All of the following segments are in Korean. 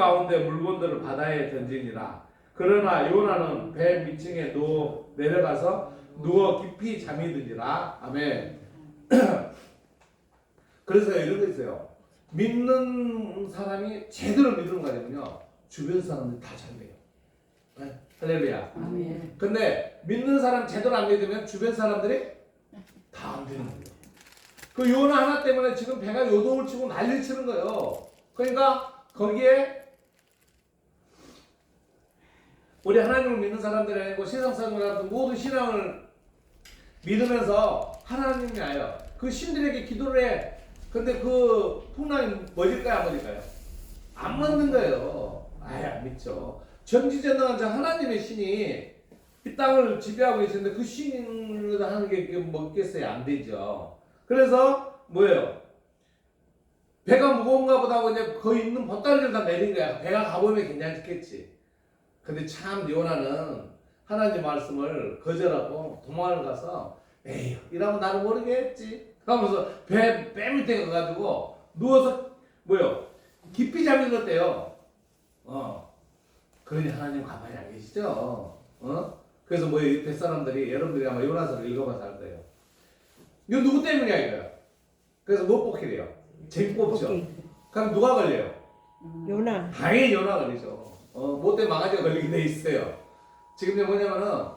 가운데 물건들을 바다에 던지니라. 그러나 요나는 배 밑층에 내려가서 누워 깊이 잠이 드니라. 아멘. 그래서 이런 거 있어요. 믿는 사람이 제대로 믿는 거 아니면요, 주변 사람들이 다 잘 돼요. 네? 할렐루야. 아멘. 근데 믿는 사람 제대로 안 믿으면 주변 사람들이 다 안 되는 거예요. 그 요나 하나 때문에 지금 배가 요동을 치고 난리를 치는 거예요. 그러니까 거기에 우리 하나님을 믿는 사람들이 아니고 세상 사람들 모든 신앙을 믿으면서 하나님이 아니에요. 그 신들에게 기도를 해. 근데 그 풍랑이 멎을까요, 안 멎을까요? 안 멎는 거예요. 아예 안 믿죠. 전지전능한 하나님의 신이 이 땅을 지배하고 계시는데 그 신을 하는 게 먹겠어요? 안 되죠. 그래서 뭐예요? 배가 무거운가 보다 하고 이제 거기 있는 보따리를 다 내린 거야. 배가 가보면 괜찮겠지. 근데 참 요나는 하나님 말씀을 거절하고 도망을 가서 에휴 이러면 나를 모르겠지 하면서 배 밑에 가가지고 누워서 뭐요? 깊이 잠이 들었대요. 그러니 하나님 가만히 안 계시죠. 그래서 뭐예요? 뱃사람들이 여러분들이 아마 요나서를 읽어봐서 알 거예요. 이거 누구 때문이야 이거요? 그래서 못 뽑히래요. 재밌고 없죠. 그럼 누가 걸려요? 요나. 당연히 요나 걸리죠. 못된 망아지가 걸리게 돼 있어요. 지금 뭐냐면은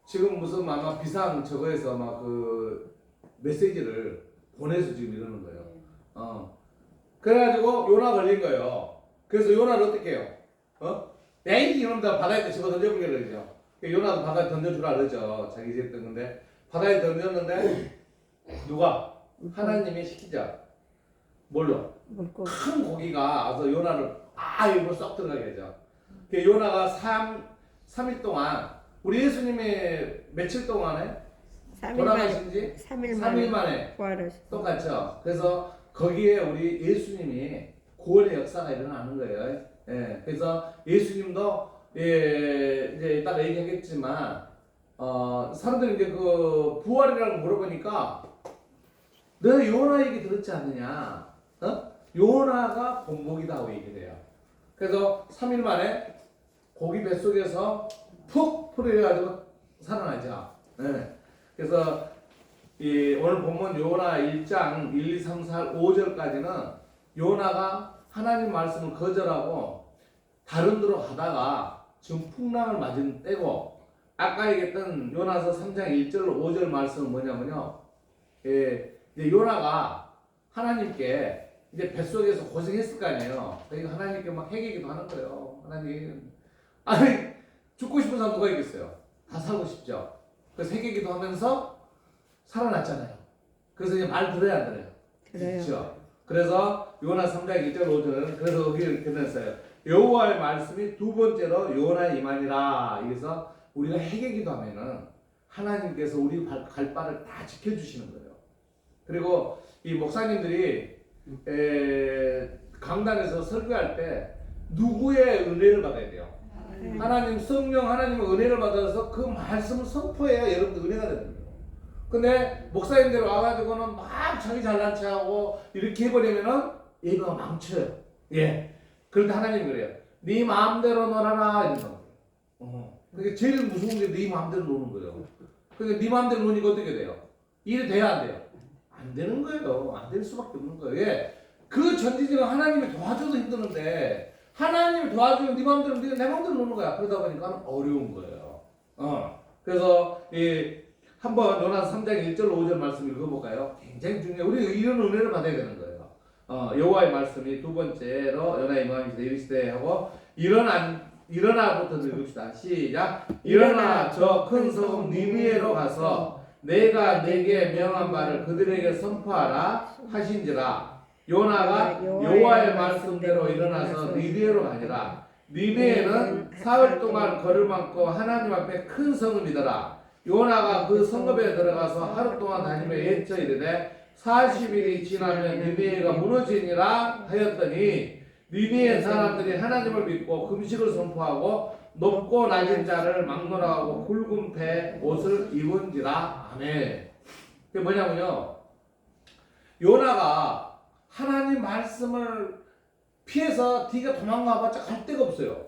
지금 무슨 아마 비상 저거에서 막 그 메시지를 보내서 지금 이러는 거예요. 그래가지고 요나 걸린 거예요. 그래서 요나를 어떻게 해요? 에이 이놈들 바다에 때 집어 던져버리게 그러죠. 요나도 바다에 던져주라 그러죠. 자기 집 했던 건데 바다에 던졌는데 누가? 하나님이 시키자. 뭘로? 큰 고기가 와서 요나를 입으로 쏙 들어가게 하죠. 요나가 3일 동안 우리 예수님이 며칠 동안에 돌아가신 지 3일 만에 똑같죠. 그래서 거기에 우리 예수님이 구원의 역사가 일어나는 거예요. 예, 그래서 예수님도 이제 이따가 얘기하겠지만 사람들이 이제 그 부활이라고 물어보니까 너 요나 얘기 들었지 않느냐? 요나가 본복이다 하고 얘기돼요. 그래서 3일 만에 고기 뱃속에서 푹 풀어가지고 살아나죠. 네. 그래서 오늘 본문 요나 1장 1, 2, 3, 4, 5절까지는 요나가 하나님 말씀을 거절하고 다른 데로 가다가 지금 풍랑을 맞은 때고, 아까 얘기했던 요나서 3장 1절 5절 말씀은 뭐냐면요, 이제 요나가 하나님께 이제 뱃속에서 고생했을 거 아니에요. 그러니까 하나님께 막 회개기도 하는 거예요. 하나님, 아니 죽고 싶은 사람 누가 있겠어요? 다 살고 싶죠. 그래서 회개기도 하면서 살아났잖아요. 그래서 이제 말 들어야 안 들어요? 그렇죠. 그래서 요나 3장 1절 5절은 그래서 여기 이렇게 됐어요. 여호와의 말씀이 두 번째로 요나의 이만이라. 그래서 우리가 회개기도 하면은 하나님께서 우리 갈 바를 다 지켜주시는 거예요. 그리고 이 목사님들이 강단에서 설교할 때 누구의 은혜를 받아야 돼요? 하나님 성령 하나님의 은혜를 받아서 그 말씀을 선포해야 여러분들 은혜가 되는 거예요. 근데 목사님들 와가지고는 막 자기 잘난 체하고 이렇게 해버리면은 예배가 망쳐요. 예. 그런데 하나님이 그래요. 네 마음대로 놀아라 이런 거예요. 그게 제일 무서운 게 네 마음대로 노는 거예요. 그러니까 네 마음대로 노니까 어떻게 돼요? 일이 돼야 안 돼요? 안 되는 거예요. 안 될 수밖에 없는 거예요. 예. 그 전지지는 하나님이 도와줘도 힘드는데 하나님이 도와주면 네 마음대로 내 마음대로 노는 거야. 그러다 보니까 어려운 거예요. 그래서 한번 요나 3장 1절 5절 말씀 읽어볼까요? 굉장히 중요해요. 우리 이런 은혜를 받아야 되는 거예요. 여호와의 말씀이 두 번째로 요나 이마음이 이르시되 하고 일어나부터 읽읍시다. 시작. 일어나 저 큰 성읍 니느웨로 가서 내가 내게 명한 바를 그들에게 선포하라 하신지라. 요나가 여호와의 말씀대로 일어나서 니느웨로 가니라. 니느웨는 사흘 동안 걸을 많고 하나님 앞에 큰 성읍이더라. 요나가 그 성읍에 들어가서 하루 동안 다니며 외쳐 이르되 40일이 지나면 니느웨가 무너지니라 하였더니 니느웨 사람들이 하나님을 믿고 금식을 선포하고 높고 낮은 자를 막론하고 굵은 배 옷을 입은지라. 아멘. 그게 뭐냐면요, 요나가 하나님 말씀을 피해서 네가 도망가봤자 갈 데가 없어요.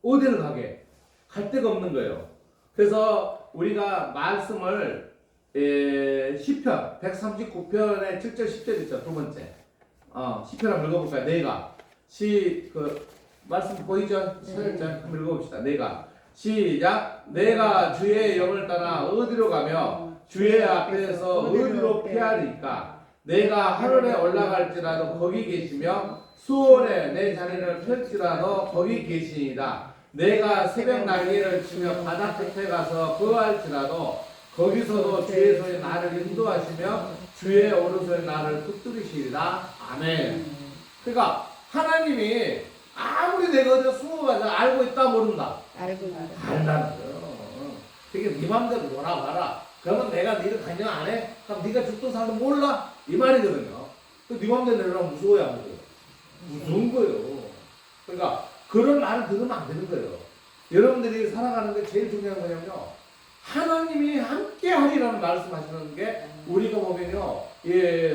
어디를 가게? 갈 데가 없는 거예요. 그래서 우리가 말씀을 시편 139편의 7절 10절 있죠. 두 번째. 시편 한번 읽어볼까요? 내가 말씀 보이죠? 한번 읽어봅시다. 내가 시작. 내가 주의 영을 따라 어디로 가며 주의 앞에서 어디로 피하리까? 내가 하늘에 올라갈지라도 거기 계시며 수월에 내 자리를 펼지라도 거기 계시니이다. 내가 새벽 날개를 치며 바다 끝에 가서 거할지라도 거기서도 주의 손이 나를 인도하시며 주의 오른손이 나를 붙들으시리라. 아멘. 그러니까 하나님이 아무리 내가 어디서 숨어가서 알고 있다 모른다. 알다는 거예요. 그러니까 네 맘대로 놀아봐라. 그러면 내가 너를 간영 안 해? 그럼 네가 죽든 살든 몰라? 이 말이거든요. 네 맘대로 내려면 무서워야 안 돼요. 무서운 거예요. 그러니까 그런 말을 들으면 안 되는 거예요. 여러분들이 살아가는데 제일 중요한 거냐면요. 하나님이 함께 하리라는 말씀하시는 게 우리가 보면요.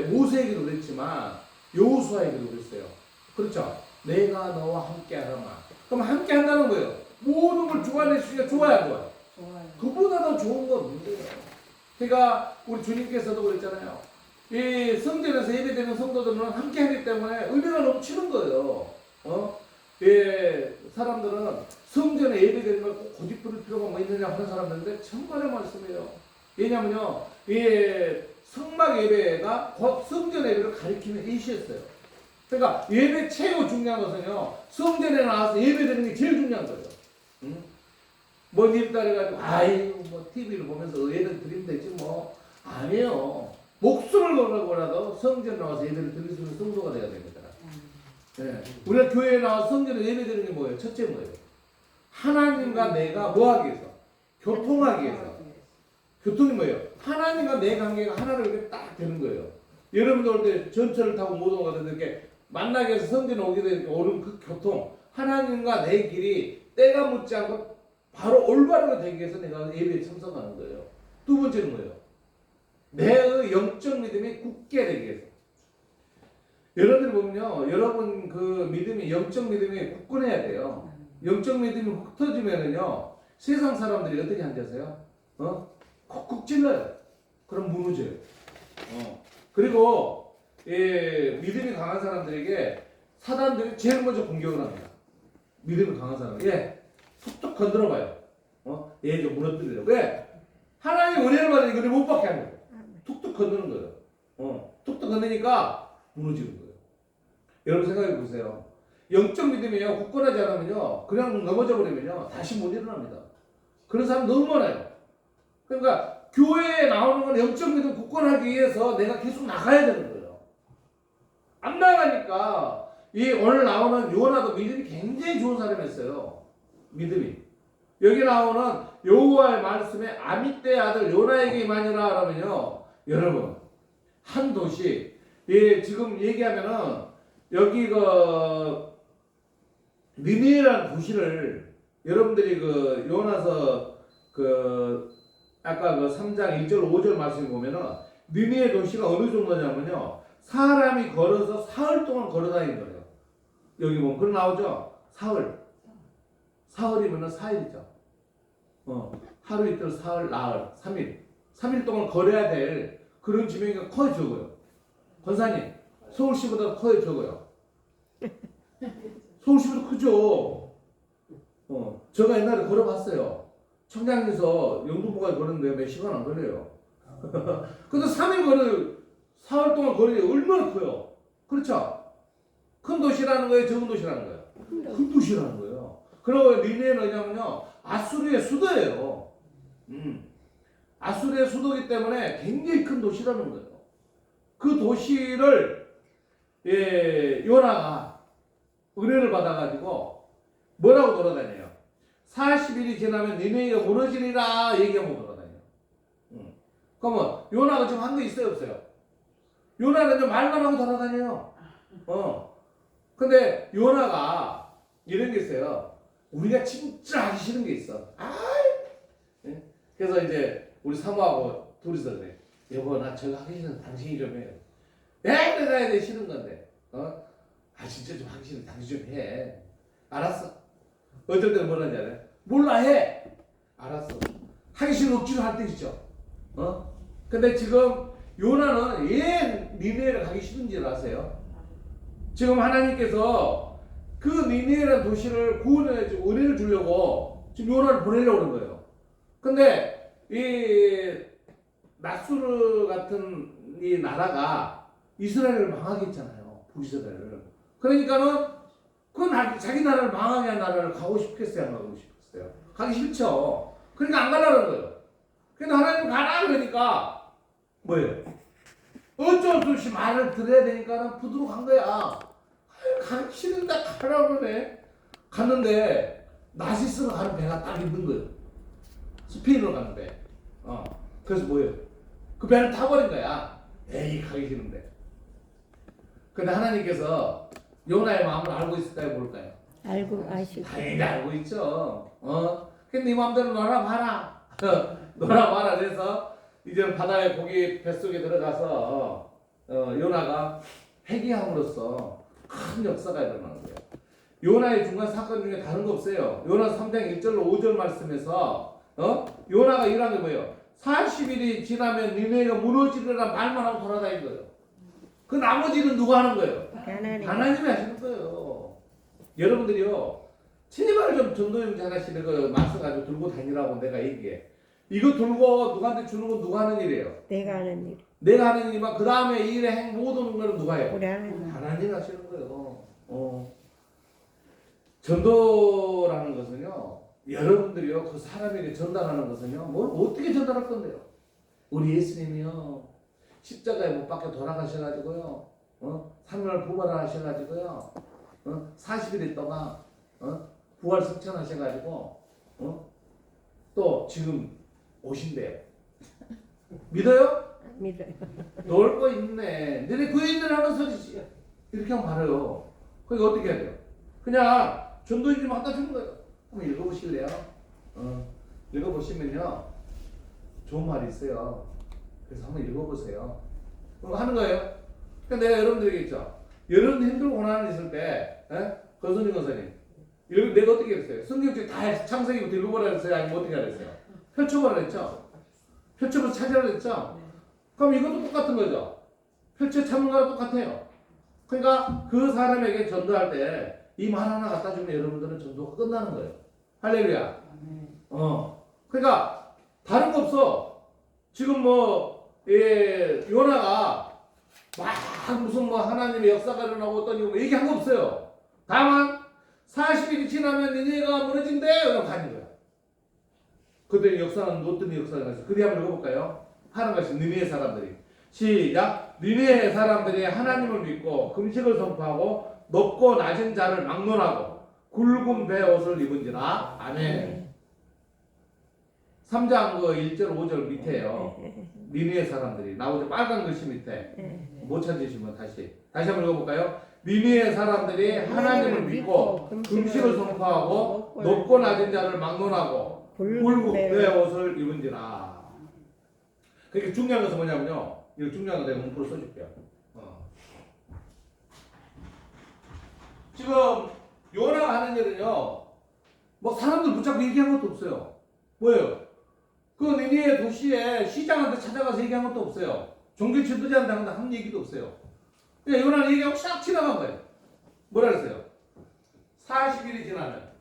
모세에게도 그랬지만 여호수아에게도 그랬어요. 그렇죠? 내가 너와 함께 하라마. 그럼 함께 한다는 거예요. 모든 걸 주관해 주시니까 좋아야 안 좋아요? 그보다 더 좋은 건 없는 거예요. 그러니까 우리 주님께서도 그랬잖아요. 이 성전에서 예배되는 성도들은 함께 하기 때문에 의미가 넘치는 거예요. 사람들은 성전에 예배되는 걸 꼭 고집 부릴 필요가 뭐 있느냐 하는 사람들인데 정말의 말씀이에요. 왜냐면요, 성막 예배가 곧 성전 예배를 가리키는 예시였어요. 그러니까 예배 최고 중요한 것은요, 성전에 나와서 예배드리는 게 제일 중요한 거예요. 응? 뭐 입다해가지고 아이고 뭐 TV를 보면서 예배를 드리면 되지 뭐. 아니에요. 목숨을 걸고라도 성전 나와서 예배를 드릴 수 있는 성도가 돼야 됩니다. 네. 우리가 교회에 나와서 성전에 예배드리는 게 뭐예요? 첫째 뭐예요? 하나님과 내가 뭐 하기 위해서? 교통하기 위해서. 교통이 뭐예요? 하나님과 내 관계가 하나로 이렇게 딱 되는 거예요. 여러분들 올 때 전철을 타고 못 오거든요. 이렇게 만나게 해서 성전에 오게 되니까 오는 그 교통. 하나님과 내 길이 때가 묻지 않고 바로 올바르게 되기 위해서 내가 예배에 참석하는 거예요. 두 번째는 뭐예요? 내 영적 믿음이 굳게 되기 위해서. 여러분들 보면요, 여러분 그 믿음이 영적 믿음이 굳건해야 돼요. 영적 믿음이 흩어지면은요, 세상 사람들이 어떻게 한다세요? 콕콕 찔러요. 그럼 무너져요. 그리고 믿음이 강한 사람들에게 사단들이 제일 먼저 공격을 합니다. 믿음이 강한 사람, 툭툭 건드려봐요. 얘 좀 무너뜨리려고. 왜? 하나님의 은혜를 받으니 은혜 못 받게 하는 거예요. 툭툭 건드는 거예요. 툭툭 건드니까 무너지는 거예요. 여러분 생각해 보세요. 영적 믿음이요, 굳건하지 않으면요, 그냥 넘어져 버리면요, 다시 못 일어납니다. 그런 사람 너무 많아요. 그러니까 교회에 나오는 건 영적 믿음 굳건하기 위해서 내가 계속 나가야 되는 거예요. 안 나가니까 이 오늘 나오는 요나도 믿음이 굉장히 좋은 사람이었어요. 믿음이. 여기 나오는 여호와의 말씀에 아미떼의 아들 요나에게 임하니라 하면요, 여러분 한 도시, 지금 얘기하면은 여기 니느웨라는 도시를 여러분들이 요나서 아까 3장 1절 5절 말씀 보면은 니느웨 도시가 어느 정도냐면요, 사람이 걸어서 사흘 동안 걸어 다니는 거예요. 여기 보면 그런 나오죠. 사흘이면은 4일이죠. 하루 이틀 사흘 나흘 3일 동안 걸어야 될 그런 지명이 커요, 적어요. 권사님, 서울시보다 커요, 적어요? 서울시보다 크죠. 제가 옛날에 걸어봤어요. 청량에서 영등포까지 걸었는데 몇 시간 안 걸려요. 근데 3일 걸어요. 사흘 동안 걸으니 얼마나 커요. 그렇죠? 큰 도시라는 거예요, 적은 도시라는 거예요? 큰 도시라는 거예요. 그리고 니느웨는 뭐냐면요, 아수르의 수도예요. 아수르의 수도이기 때문에 굉장히 큰 도시라는 거예요. 그 도시를 요나가 은혜를 받아가지고 뭐라고 돌아다녀요? 40일이 지나면 니느웨가 무너지리라 얘기하고 돌아다녀요. 그러면 요나가 지금 한 거 있어요, 없어요? 요나는 이제 말만 하고 돌아다녀요. 근데 요나가 이런 게 있어요. 우리가 진짜 하기 싫은 게 있어. 그래서 이제 우리 사모하고 둘이서 그래. 여보, 나 저거 하기 싫어. 당신이 좀 해요. 내가 해야 돼. 싫은 건데. 아 진짜 좀 하기 싫은데 당신 좀 해. 알았어. 어떨 때는 뭐라는지 알아요? 몰라 해. 알았어. 하기 싫은 억지로 할 때 있죠. 근데 지금 요나는 왜 니네를 가기 싫은지를 아세요? 지금 하나님께서 그 니네라는 도시를 구원해주고 은혜를 주려고 지금 요나를 보내려고 그런 거예요. 근데 이 나수르 같은 이 나라가 이스라엘을 망하게 했잖아요. 북이스라엘을. 그러니까는 자기 나라를 망하게 한 나라를 가고 싶겠어요? 안 가고 싶겠어요? 가기 싫죠. 그러니까 안 가려는 거예요. 근데 하나님 가라 그러니까 뭐예요? 어쩔 수 없이 말을 들어야 되니까 부두로 간 거야. 가기 싫은데 가라고 그러네. 갔는데 나시스로 가는 배가 딱 있는 거예요. 스페인으로 가는 배. 그래서 뭐예요? 그 배를 타버린 거야. 에이 가기 싫은데. 근데 하나님께서 요나의 마음을 알고 있을까요? 모를까요? 알고 아시고. 당연히 알고 있죠. 근데 네 마음대로 놀아봐라. 놀아봐라. 그래서 이제 바다에 고기 뱃속에 들어가서 요나가 회개함으로써 큰 역사가 일어나는 거예요. 요나의 중간 사건 중에 다른 거 없어요. 요나 3장 1절로 5절 말씀에서 요나가 일한 게 뭐예요? 40일이 지나면 니네가 무너지리라 말만 하고 돌아다닌 거예요. 그 나머지는 누가 하는 거예요? 하나님이 하시는 거예요. 여러분들이요, 제발 좀 전도용 잘하시는 거 말씀 가지고 들고 다니라고 내가 얘기해. 이거 들고 누구한테 주는 건 누가 하는 일이에요? 내가 하는 일. 내가 하는 일이면 그 다음에 이 일의 모든 걸 누가 해요? 우리 하나님. 하나님이 하시는 거예요. 전도라는 것은요, 여러분들이요, 그 사람에게 전달하는 것은요, 뭘 어떻게 전달할 건데요? 우리 예수님이요, 십자가에 못 박혀 돌아가셔가지고요, 산을 부활하셔가지고요, 40일 동안 부활 승천하셔가지고, 또 지금 오신대요. 믿어요? 믿어요. 놀 거 있네. 너네 그 있는 하는 소리지. 이렇게 하면 바로요. 그러니까 어떻게 해야 돼요? 그냥 전도인 좀 갖다 주는 거예요. 한번 읽어보실래요? 읽어보시면요, 좋은 말이 있어요. 그래서 한번 읽어보세요. 그거 하는 거예요. 그러니까 내가 여러분들에게 있죠. 여러분들 힘들고 고난이 있을 때, 권선님 권사님, 내가 어떻게 했어요? 성경책 다 창세기부터 읽어보라 했어요? 아니면 어떻게 하랬어요? 펼쳐보라 했죠? 펼쳐서 찾으라 했죠? 그럼 이것도 똑같은 거죠. 펼쳐 찾는 거랑 똑같아요. 그러니까 그 사람에게 전도할 때 이 말 하나 갖다 주면 여러분들은 전도가 끝나는 거예요. 할렐루야. 그러니까 다른 거 없어. 지금 요나가 막 무슨 하나님의 역사가 일어나고 어떤 이거 얘기한 거 없어요. 다만 40일이 지나면 니네가 무너진대. 그럼 가는 거야. 그때 역사는 어떤 역사가 있어요? 그뒤 한번 읽어볼까요? 하는 것이 니네의 사람들이. 시작. 니네의 사람들이 하나님을 믿고 금식을 선포하고 높고 낮은 자를 막론하고 굵은 배 옷을 입은지라. 아멘. 3장 1절 5절 밑에요. 니네의 사람들이 나오죠. 빨간 글씨 밑에. 못 찾으시면 다시 한번 읽어볼까요? 니네의 사람들이 하나님을 믿고 금식을 선포하고 높고 낮은 자를 막론하고 굵은 배 옷을 입은지라. 그러니까 중요한 것은 뭐냐면요. 이거 중요한 거 내가 문구로 써줄게요. 지금 요나가 하는 일은요, 사람들 붙잡고 얘기한 것도 없어요. 뭐예요? 그 니네 도시에 시장한테 찾아가서 얘기한 것도 없어요. 종교 지도자한테 한 얘기도 없어요. 그냥 요나는 얘기하고 싹 지나간 거예요. 뭐라 그랬어요? 40일이 지나면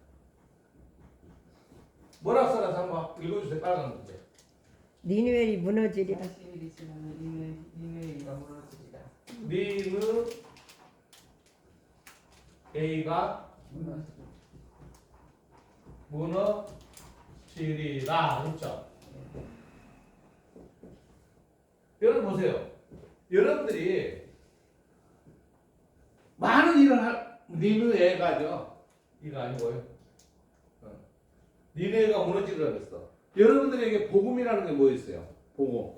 뭐라고 써놔서 한번 읽어주세요. 빨간 문제. 니누엘이 무너지리라. 40일이 지나면 니누에가 무너지리라. 니누에가 무너지리라. 그렇죠? 여러분 보세요. 여러분들이 많은 일을 할 니누에가죠. 이거 아니고요. 니누에가 무너지리라 그랬어. 여러분들에게 복음이라는 게 뭐 있어요? 복음.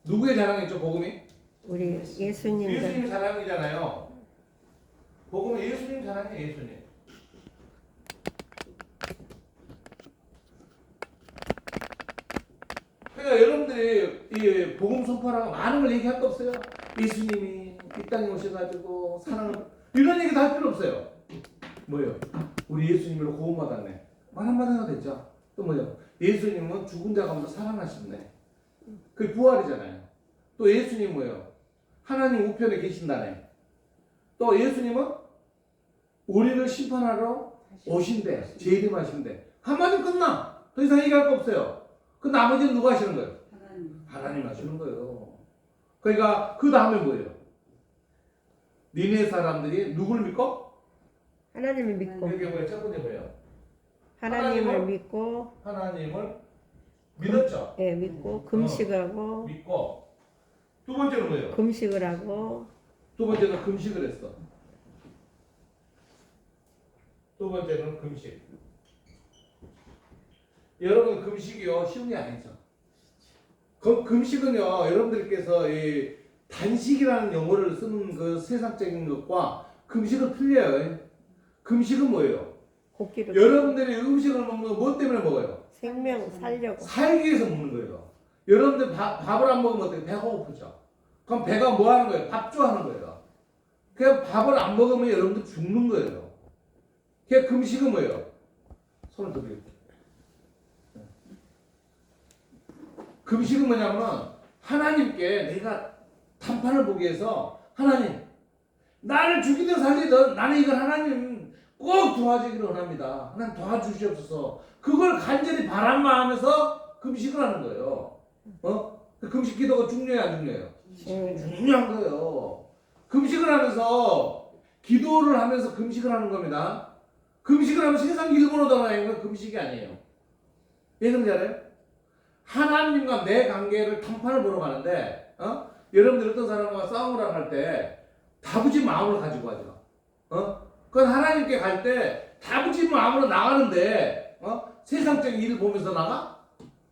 누구의 자랑이죠? 복음이? 우리 예수님. 예수님 자랑이잖아요. 복음은 예수님 자랑이에요. 예수님. 그러니까 여러분들이 이 복음 선포라고 많은 걸 얘기할 거 없어요. 예수님이 이 땅에 오셔가지고 사랑을 이런 얘기 다 할 필요 없어요. 뭐예요? 우리 예수님으로 구원받았네. 말 한마디가 됐죠. 또 뭐예요? 예수님은 죽은 자 가운데 살아나셨네. 그게 부활이잖아요. 또 예수님 뭐예요? 하나님 우편에 계신다네. 또 예수님은 우리를 심판하러 오신대. 재림하신대. 한마디 끝나. 더 이상 얘기할 거 없어요. 그 나머지는 누가 하시는 거예요? 하나님 하시는 거예요. 그러니까 그 다음에 뭐예요? 니네 사람들이 누굴 믿고? 하나님을 믿고 이게 뭐예요? 첫 번째 뭐예요? 하나님을 믿고 하나님을 믿었죠. 예, 믿고 금식하고 믿고 두 번째는 뭐예요? 금식을 하고 두 번째는 금식을 했어. 두 번째는 금식. 여러분 금식이요 쉬운 게 아니죠. 금식은요 여러분들께서 이 단식이라는 용어를 쓰는 그 세상적인 것과 금식은 틀려요. 금식은 뭐예요? 고기를 여러분들이 음식을 먹는 거 뭐 때문에 먹어요? 생명 살려고 살기 위해서 먹는 거예요. 여러분들 밥을 안 먹으면 어떻게 배가 고프죠? 그럼 배가 뭐 하는 거예요? 밥주하는 거예요. 그냥 밥을 안 먹으면 여러분들 죽는 거예요. 그냥 금식은 뭐예요? 손을 들어요. 금식은 뭐냐면 하나님께 내가 단판을 보기 위해서 하나님 나를 죽이든 살리든 나는 이걸 하나님 꼭 도와주기를 원합니다. 하나님 도와주시옵소서. 그걸 간절히 바란 마음에서 금식을 하는 거예요. 그 금식 기도가 중요해요, 안 중요해요? 중요한 거예요. 금식을 하면서 기도를 하면서 금식을 하는 겁니다. 금식을 하면 세상 일본어 단어인 건 금식이 아니에요. 왜 그런지 알아요? 하나님과 내 관계를 단판을 보러 가는데 여러분들 어떤 사람과 싸움을 할 때 다부진 마음을 가지고 하죠. 그건 하나님께 갈 때 다부진 마음으로 나가는데 세상적인 일을 보면서 나가?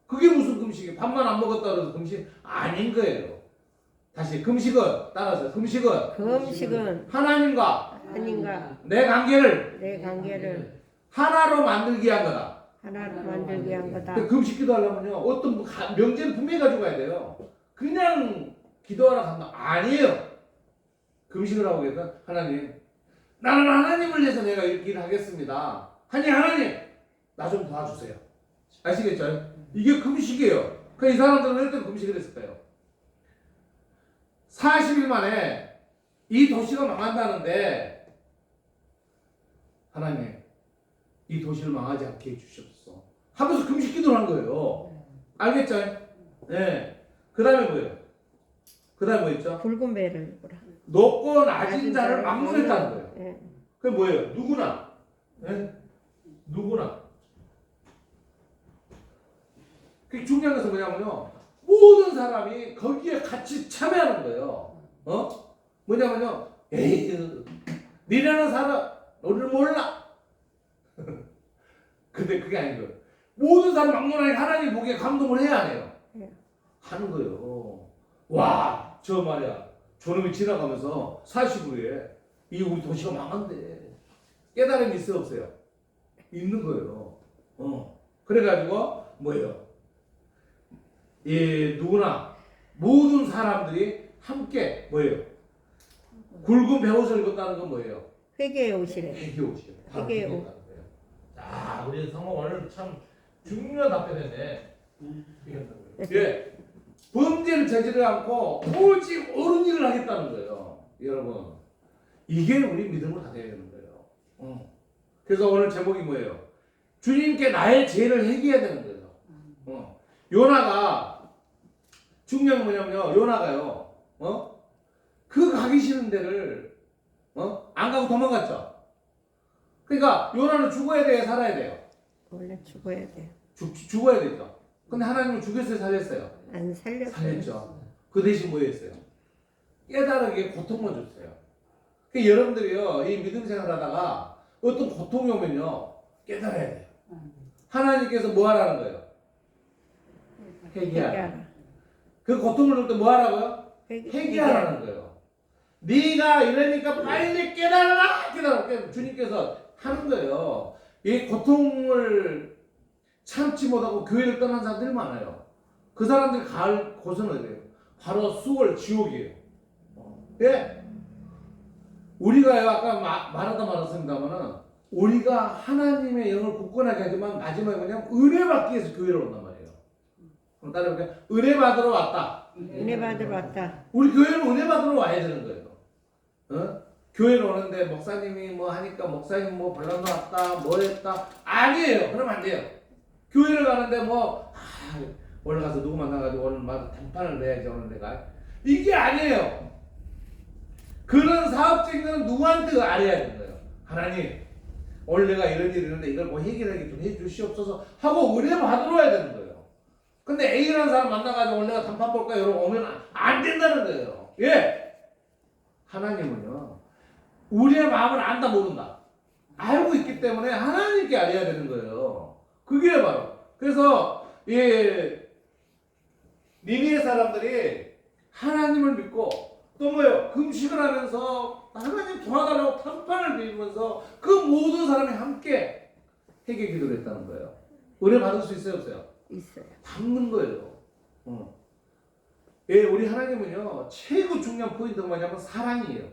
그게 무슨 금식이에요? 밥만 안 먹었다 그래서 금식 아닌 거예요. 다시 금식은 따라서 금식은 하나님과 내 관계를 하나로 만들기 위한 거다. 하나로 만들기 위한 거다. 금식 기도하려면요 어떤 명제를 분명히 가지고 가야 돼요. 그냥 기도하러 간다 아니에요. 금식을 하고 계세요. 하나님 나는 하나님을 위해서 내가 이렇게 일을 하겠습니다. 하나님 나 좀 도와주세요. 아시겠죠? 이게 금식이에요. 그러니까 이 사람들은 왜 또 금식을 했을까요? 40일 만에 이 도시가 망한다는데 하나님 이 도시를 망하지 않게 해주시옵소서 하면서 금식 기도를 한 거예요. 알겠죠? 네. 그 다음에 뭐예요? 그 다음에 뭐 있죠? 붉은 배를 입으라. 높고 낮은 자를 막론했다는 거예요. 예. 그게 뭐예요? 누구나. 네? 누구나. 그게 중요한 것은 뭐냐면요. 모든 사람이 거기에 같이 참여하는 거예요. 뭐냐면요. 에이, 니네는 살아. 너를 몰라. 근데 그게 아니고요. 모든 사람 막론하게 하나님 보기에 감동을 해야 해요. 하는 거예요. 와, 저 말이야. 저놈이 지나가면서 40후에 이 우리 도시가 망한대. 깨달음이 있어요, 없어요? 있는 거예요. 그래가지고 뭐예요? 누구나 모든 사람들이 함께 뭐예요? 굵은 배옷을 입었다는 건 뭐예요? 회개의 옷이래. 회개 옷이에요. 회개의 옷. 자, 우리 성모 오늘 참 중요한 답변했네. 예, 범죄를 저지르지 않고 오직 옳은 일을 하겠다는 거예요. 여러분, 이게 우리 믿음을 가져야 되는 거예요. 그래서 오늘 제목이 뭐예요? 주님께 나의 죄를 회개해야 되는 거예요. 요나가 중요한 건 뭐냐면요. 요나가요. 그 가기 싫은 데를 안 가고 도망갔죠. 그러니까 요나는 죽어야 돼요, 살아야 돼요? 원래 죽어야 돼. 죽어야 되죠. 근데 하나님은 죽였어요, 살렸어요? 안 살렸어요. 살렸죠. 그 대신 뭐 했어요? 깨달하게 고통을 줬어요. 그러니까 여러분들이요, 이 믿음 생활하다가 어떤 고통이 오면요, 깨달아야 돼요. 하나님께서 뭐 하라는 거예요? 회개하라. 그 고통을 줄 때 뭐 하라고요? 회개하라는 거예요. 네가 이러니까 빨리 깨달아라! 주님께서 하는 거예요. 이 고통을 참지 못하고 교회를 떠난 사람들이 많아요. 그 사람들이 갈 곳은 어디예요? 바로 수월 지옥이에요. 예? 우리가요 아까 말하다 말았습니다만은 우리가 하나님의 영을 굳건하게 하지만 마지막에 뭐냐면 은혜 받기 위해서 교회로 온단 말이에요. 그럼 따라해볼게요. 은혜 받으러 왔다. 은혜 받으러 왔다. 우리 교회는 은혜 받으러 와야 되는 거예요. 어? 교회로 오는데 목사님이 뭐 하니까 목사님 뭐 발란도 왔다 뭐 했다 아니에요. 그러면 안 돼요. 교회를 가는데 뭐 오늘 가서 누구 만나가지고 오늘 막 단판을 내야지 오늘 내가 이게 아니에요. 그런 사업적인 누구한테 알아야 되는 거예요. 하나님 오늘 내가 이런 일이 있는데 이걸 뭐 해결하게 좀 해주시옵소서 하고 은혜 받으러 와야 되는 거예요. 근데 A라는 사람 만나가지고 오늘 내가 단판 볼까 여러분 오면 안 된다는 거예요. 예. 하나님은요 우리의 마음을 안다 모른다 알고 있기 때문에 하나님께 알아야 되는 거예요. 그게 바로 그래서 니느웨 사람들이 하나님을 믿고 또 뭐요 금식을 하면서 하나님 도와달라고 단판을 빌면서 그 모든 사람이 함께 회개 기도를 했다는 거예요. 은혜 받을 수 있어요 없어요? 있어요. 받는 거예요. 예, 우리 하나님은요 최고 중요한 포인트가 뭐냐면 사랑이에요.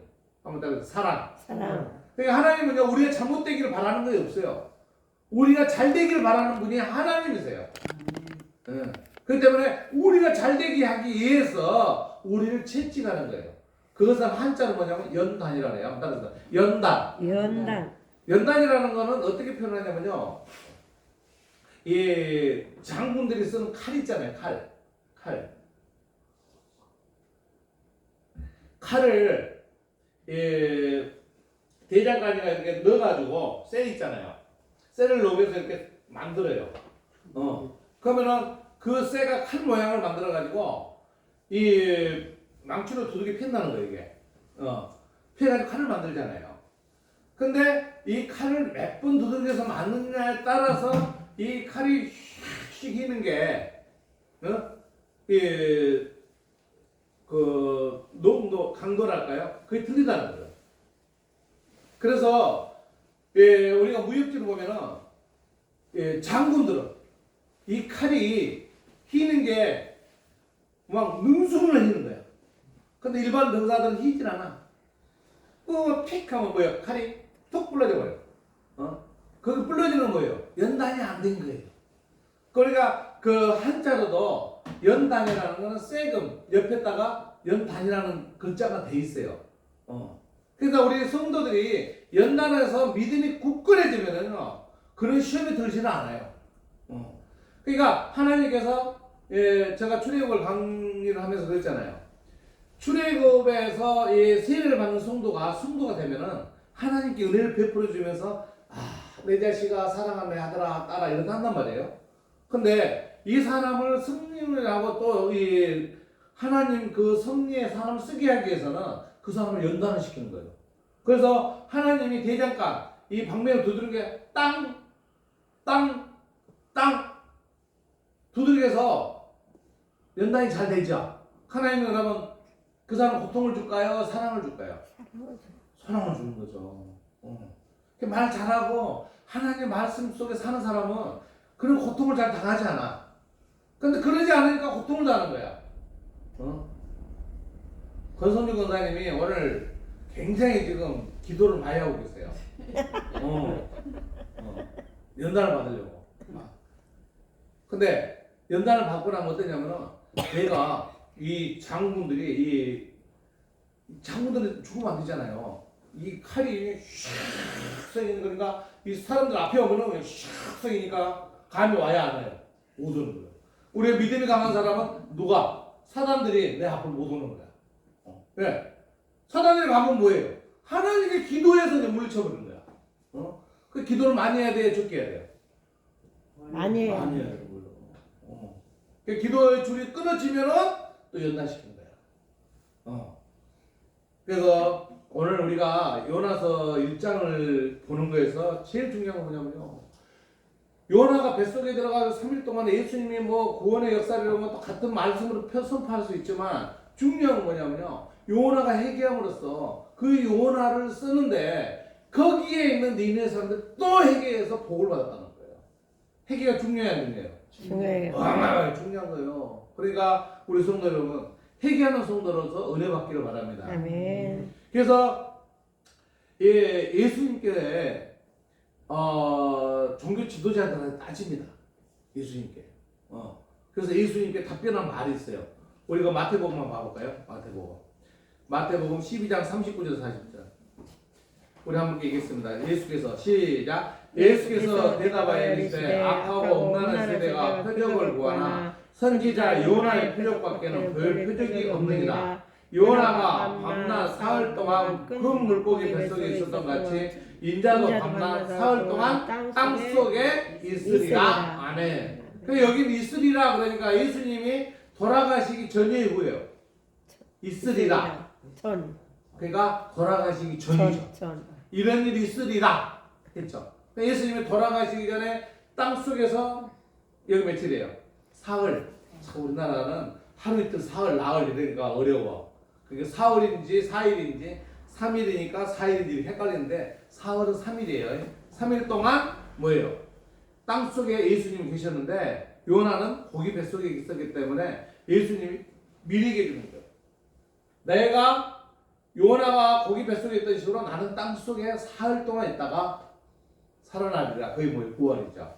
한번 따라서 사랑. 사랑. 그러니까 하나님은요 우리가 잘못되기를 바라는 게 없어요. 우리가 잘 되기를 바라는 분이 하나님이세요. 예. 그렇기 때문에 우리가 잘 되게 하기 위해서 우리를 채찍하는 거예요. 그것은 한자로 뭐냐면 연단이라고 해요. 한번 따라서 연단. 연단. 연단이라는 거는 어떻게 표현하냐면요. 이 장군들이 쓰는 칼 있잖아요. 칼을 대장간이가 이렇게 넣어가지고 쇠 있잖아요. 쇠를 녹여서 이렇게 만들어요. 그러면은 그 쇠가 칼 모양을 만들어가지고 이 망치로 두들겨 핀다는 거예요 이게. 피해가지고 칼을 만들잖아요. 근데 이 칼을 몇 번 두들겨서 만드냐에 따라서 이 칼이 휙 휘는 게 그 농도 강도랄까요? 그게 틀리다는 거예요. 그래서 우리가 무협지를 보면은 장군들은 이 칼이 휘는 게 막 능수문을 휘는 거예요. 근데 일반 병사들은 휘질 않아. 픽 하면 뭐예요? 칼이 톡 불러져 버려요. 거기 불러지는 뭐예요? 연단이 안 된 거예요. 그러니까 그 한자로도 연단이라는 거는 세금 옆에다가 연단이라는 글자가 돼 있어요. 그러니까 우리 성도들이 연단해서 믿음이 굳건해지면은요 그런 시험이 들지는 않아요. 그러니까 하나님께서 제가 출애굽을 강의를 하면서 그랬잖아요. 출애굽에서 세례를 받는 성도가 되면은 하나님께 은혜를 베풀어 주면서 내 자식아 사랑하는 내 아들아 딸아 이렇게 한단 말이에요. 근데 이 사람을 승리하고 또 이 하나님 그 섭리의 사람을 쓰게 하기 위해서는 그 사람을 연단을 시키는 거예요. 그래서 하나님이 대장간 이 방면을 두드리게 땅 두드리게서 연단이 잘 되죠. 하나님이 그러면 그 사람 고통을 줄까요? 사랑을 줄까요? 사랑을 주는 거죠. 말 잘하고 하나님 말씀 속에 사는 사람은 그런 고통을 잘 당하지 않아. 근데 그러지 않으니까 고통을 당하는 거야. 권선주 권사님이 오늘 굉장히 지금 기도를 많이 하고 계세요. 연단을 받으려고. 근데 연단을 받고 나면 어떠냐면은 내가 이 장군들이 장군들은 죽으면 안 되잖아요. 이 칼이 슉 쏘이는 거니까 이 사람들 앞에 오면은 슉 쏘이니까 감이 와야 안 와요. 못 오는 거예요. 우리의 믿음이 강한 사람은 누가? 사단들이 내 앞으로 못 오는 거야. 왜? 사단들이 가면 뭐예요? 하나님께 기도해서 이제 물리쳐버리는 거야. 그 기도를 많이 해야 돼요? 적게 해야 돼요? 많이 해요. 많이 해야 돼요. 그 기도의 줄이 끊어지면은 또 연단시키는 거야. 그래서 오늘 우리가 요나서 1장을 보는 거에서 제일 중요한 건 뭐냐면요. 요나가 뱃속에 들어가서 3일 동안 예수님이 뭐 구원의 역사를 이런 것도 같은 말씀으로 선포할 수 있지만 중요한 건 뭐냐면요. 요나가 회개함으로써 그 요나를 쓰는데 거기에 있는 니느웨 사람들 또 회개해서 복을 받았다는 거예요. 회개가 중요해야 중요해요. 중요해요. 중요한 거예요. 그러니까 우리 성도 여러분 회개하는 성도로서 은혜 받기를 바랍니다. 아멘. 그래서 예, 예수님께 종교 지도자들한테 따집니다. 예수님께. 그래서 예수님께 답변한 말이 있어요. 우리가 마태복음만 봐볼까요? 마태복음 12장 39절 40절. 우리 한번 읽겠습니다. 예수께서 시작. 예수께서 대답하여 이르시되 악하고 음란한 세대가 표적을 구하나 선지자 요나의 표적밖에는 별 표적이 없느니라. 요나가 밤낮 사흘 동안 큰 물고기 뱃속에 있었던 같이 인자도 밤낮 사흘 동안 땅 속에 있으리라. 아멘. 그 여기 있으리라 그러니까 예수님이 돌아가시기 전이 후예요. 있으리라. 전. 그러니까 돌아가시기 전이죠. 전. 이런 일이 있으리라 했죠. 그러니까 예수님이 돌아가시기 전에 땅 속에서 여기 며칠이에요? 사흘. 참 우리나라는 하루 이틀 사흘 나흘 이러니까 어려워. 그게 사흘인지 4일인지 3일이니까 4일인지 헷갈리는데 사흘은 3일이에요. 3일 동안 뭐예요? 땅 속에 예수님이 계셨는데 요나는 고기 뱃속에 있었기 때문에 예수님이 미리 얘기해 주는 거예요. 내가 요나가 고기 뱃속에 있던 식으로 나는 땅 속에 사흘 동안 있다가 살아나리라. 그게 뭐예요? 구원이죠.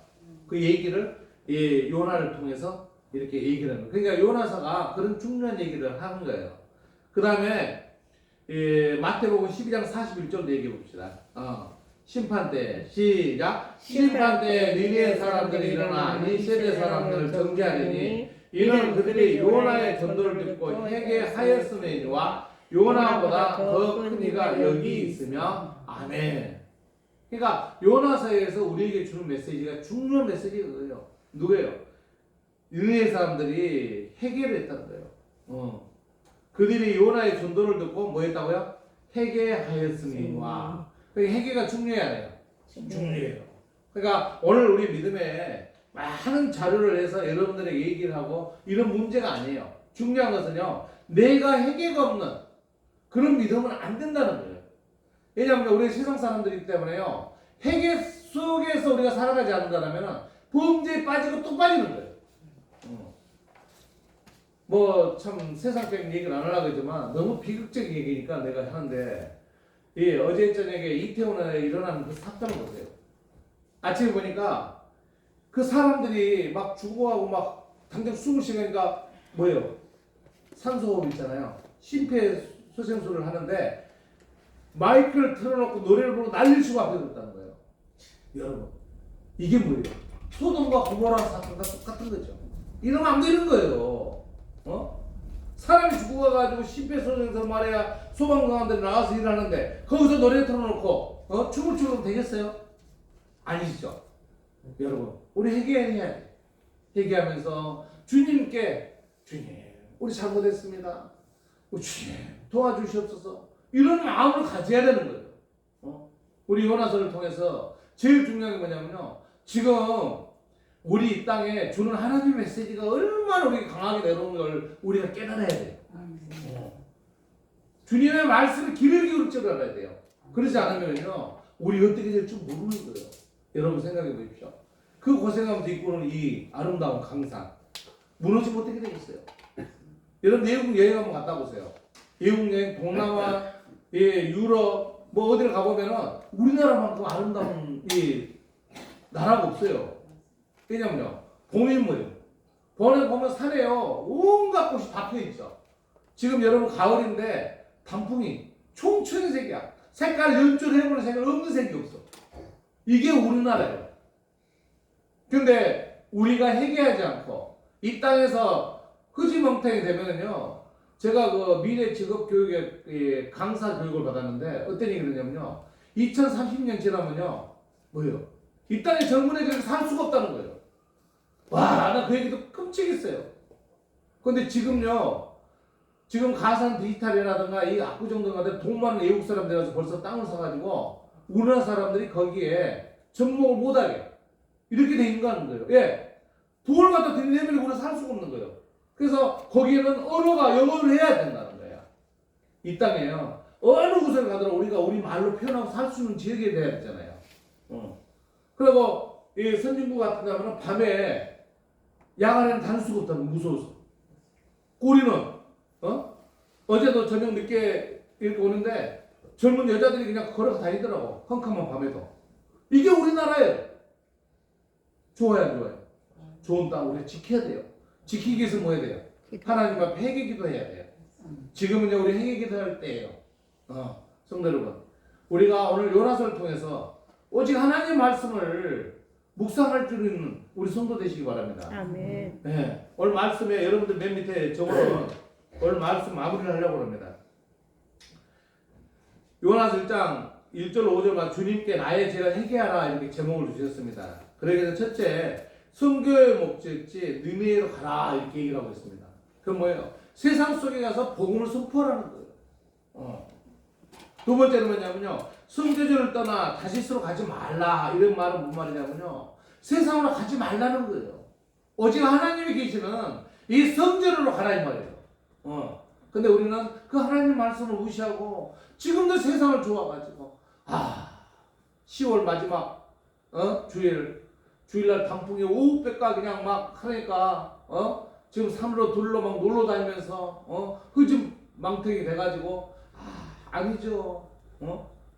그 얘기를 요나를 통해서 이렇게 얘기를 하는 거예요. 그러니까 요나서가 그런 중요한 얘기를 하는 거예요. 그 다음에 마태복음 12장 41절도 얘기해 봅시다. 심판 때 시작. 심판 때 니느웨 사람들이 일어나 이 세대 사람들을 정죄하리니 이는 그들이 요나의 전도를 듣고 회개하였음이니와 요나보다 더 큰 이가 여기 있으며 아멘. 그러니까 요나서에서 우리에게 주는 메시지가 중요한 메시지거든요. 누구예요? 니느웨 사람들이 회개를 했다는 거예요. 그들이 요나의 전도를 듣고 뭐 했다고요? 회개하였음이니와. 회개가 중요해요. 중요해요. 그러니까 오늘 우리 믿음에 많은 자료를 해서 여러분들에게 얘기를 하고 이런 문제가 아니에요. 중요한 것은요, 내가 회개가 없는 그런 믿음은 안 된다는 거예요. 왜냐하면 우리 세상 사람들이기 때문에요, 회개 속에서 우리가 살아가지 않는다면 범죄에 빠지고 또 빠지는 거예요. 뭐 참 세상적인 얘기를 안 하려고 했지만 너무 비극적인 얘기니까 내가 하는데, 어제 저녁에 이태원에 일어난 그 사건을 보세요. 아침에 보니까 그 사람들이 막 죽어가고 막 당장 숨을 쉬니까 뭐예요? 산소호흡 있잖아요. 심폐소생술을 하는데 마이크를 틀어놓고 노래를 부르고 난리 치고 앞에 뒀다는 거예요. 여러분, 이게 뭐예요? 소돔과 고모라 사건과 똑같은 거죠. 이러면 안 되는 거예요. 사람이 죽어가지고 심폐소생술 말이야 소방관들이 나와서 일하는데 거기서 노래 틀어놓고 춤을 추면 되겠어요? 아니죠. 여러분, 우리 회개해야 돼. 회개하면서 주님께 주님 우리 잘못했습니다. 주님 도와주시옵소서. 이런 마음을 가져야 되는 거예요. 우리 요나서를 통해서 제일 중요한 게 뭐냐면요, 지금 우리 이 땅에 주는 하나님의 메시지가 얼마나 우리가 강하게 내려오는 걸 우리가 깨달아야 돼요. 주님의 말씀에 귀를 기울일 줄 알아야 돼요. 그러지 않으면요, 우리 어떻게 될지 모르는 거예요. 여러분 생각해 보십시오. 그 고생하면서 이끄는 이 아름다운 강산 무너지면 어떻게 되겠어요? 여러분 외국 여행 한번 갔다 보세요. 외국 여행 동남아, 유럽 뭐 어디를 가보면은 우리나라만큼 아름다운 이 나라가 없어요. 왜냐면요, 봄이 뭐예요? 봄에 보면 산에요 온갖 꽃이 다 펴있죠. 지금 여러분 가을인데 단풍이 총천색이야. 색깔 연출해보는 색깔 없는 색이 없어. 이게 우리나라예요. 근데 우리가 회개하지 않고 이 땅에서 흐지멍텅이 되면은요, 제가 그 미래 직업교육에 강사 교육을 받았는데 어떤 얘기를 했냐면요, 2030년 지나면요 뭐예요? 이 땅에 젊은 애들이 살 수가 없다는 거예요. 와, 나 그 얘기도 끔찍했어요. 근데 지금요, 지금 가상 디지털이라든가 이 압구정동 같은 돈 많은 외국 사람들이 와서 벌써 땅을 사가지고 우리나라 사람들이 거기에 접목을 못하게 이렇게 돼 있는 거예요. 돈을 갖다 들이내면 우리가 살 수가 없는 거예요. 그래서 거기에는 언어가 영어를 해야 된다는 거야. 이 땅에요, 어느 곳에 가더라도 우리가 우리 말로 표현하고 살 수 있는 지역이 돼야 되잖아요. 그리고 이 선진국 같은 경우는 밤에 야간에는 다닐 수가 없다는 거, 무서워서. 꼬리는 어제도 저녁 늦게 이렇게 오는데 젊은 여자들이 그냥 걸어 다니더라고. 캄캄한 밤에도. 이게 우리나라예요. 좋아요, 안 좋아요? 좋은 땅 우리가 지켜야 돼요. 지키기 위해서 뭐 해야 돼요? 하나님 앞에 회개 기도해야 돼요. 지금은요 우리 회개 기도할 때예요. 성도 여러분, 우리가 오늘 요나서를 통해서 오직 하나님의 말씀을 묵상할 줄 있는 우리 성도 되시기 바랍니다. 아멘. 네, 오늘 말씀에 여러분들 맨 밑에 적어놓은 오늘 말씀 마무리를 하려고 합니다. 요나서 1장 1절 5절만 주님께 나의 죄를 회개하라 이렇게 제목을 주셨습니다. 그러기 첫째, 선교의 목적지 느네웨로 가라 이렇게 얘기를 하고 있습니다. 그건 뭐예요? 세상 속에 가서 복음을 선포하라는 거예요. 두 번째는 뭐냐면요, 선교지를 떠나 다시스로 가지 말라. 이런 말은 무슨 말이냐면요, 세상으로 가지 말라는 거예요. 오직 하나님이 계시는 이 성전으로 가라 이 말이에요. 근데 우리는 그 하나님 말씀을 무시하고 지금도 세상을 좋아가지고 10월 마지막 주일날 단풍이 오백가 그냥 막 하니까 지금 산으로 둘러 막 놀러 다니면서 좀 망태기 돼가지고 아니죠.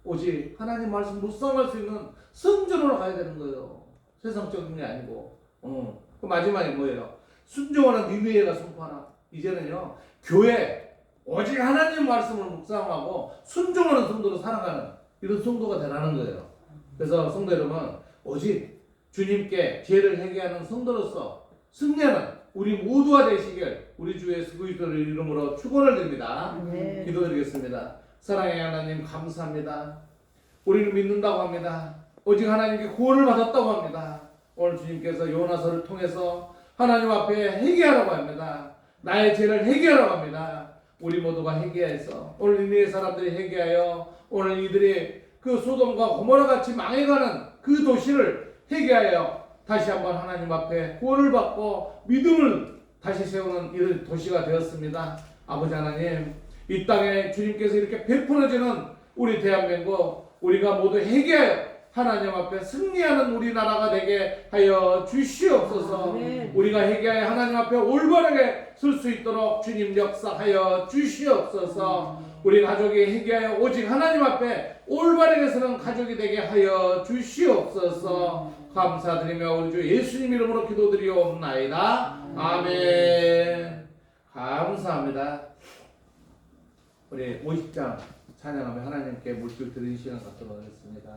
오직 하나님 말씀 묵상할 수 있는 성전으로 가야 되는 거예요. 세상적인 게 아니고. 그 마지막에 뭐예요? 순종하는 니느웨가 선포하라. 이제는요 교회 오직 하나님 말씀을 묵상하고 순종하는 성도로 살아가는 이런 성도가 되라는 거예요. 그래서 성도 여러분, 오직 주님께 죄를 회개하는 성도로서 승리하는 우리 모두가 되시길 우리 주 예수 그리스도의 이름으로 축원을 드립니다. 네. 기도드리겠습니다. 사랑의 하나님 감사합니다. 우리를 믿는다고 합니다. 오직 하나님께 구원을 받았다고 합니다. 오늘 주님께서 요나서를 통해서 하나님 앞에 회개하라고 합니다. 나의 죄를 회개하라고 합니다. 우리 모두가 회개해서 오늘 니느웨 사람들이 회개하여 오늘 이들이 그 소돔과 고모라 같이 망해가는 그 도시를 회개하여 다시 한번 하나님 앞에 구원을 받고 믿음을 다시 세우는 이런 도시가 되었습니다. 아버지 하나님, 이 땅에 주님께서 이렇게 베풀어지는 우리 대한민국 우리가 모두 회개하여 하나님 앞에 승리하는 우리나라가 되게 하여 주시옵소서. 아멘. 우리가 회개하여 하나님 앞에 올바르게 설 수 있도록 주님 역사하여 주시옵소서. 우리 가족이 회개하여 오직 하나님 앞에 올바르게 서는 가족이 되게 하여 주시옵소서. 감사드리며 우리 주 예수님 이름으로 기도드리옵나이다. 아멘. 감사합니다. 우리 50장 찬양하며 하나님께 물질 드리는 시간 갖도록 하겠습니다.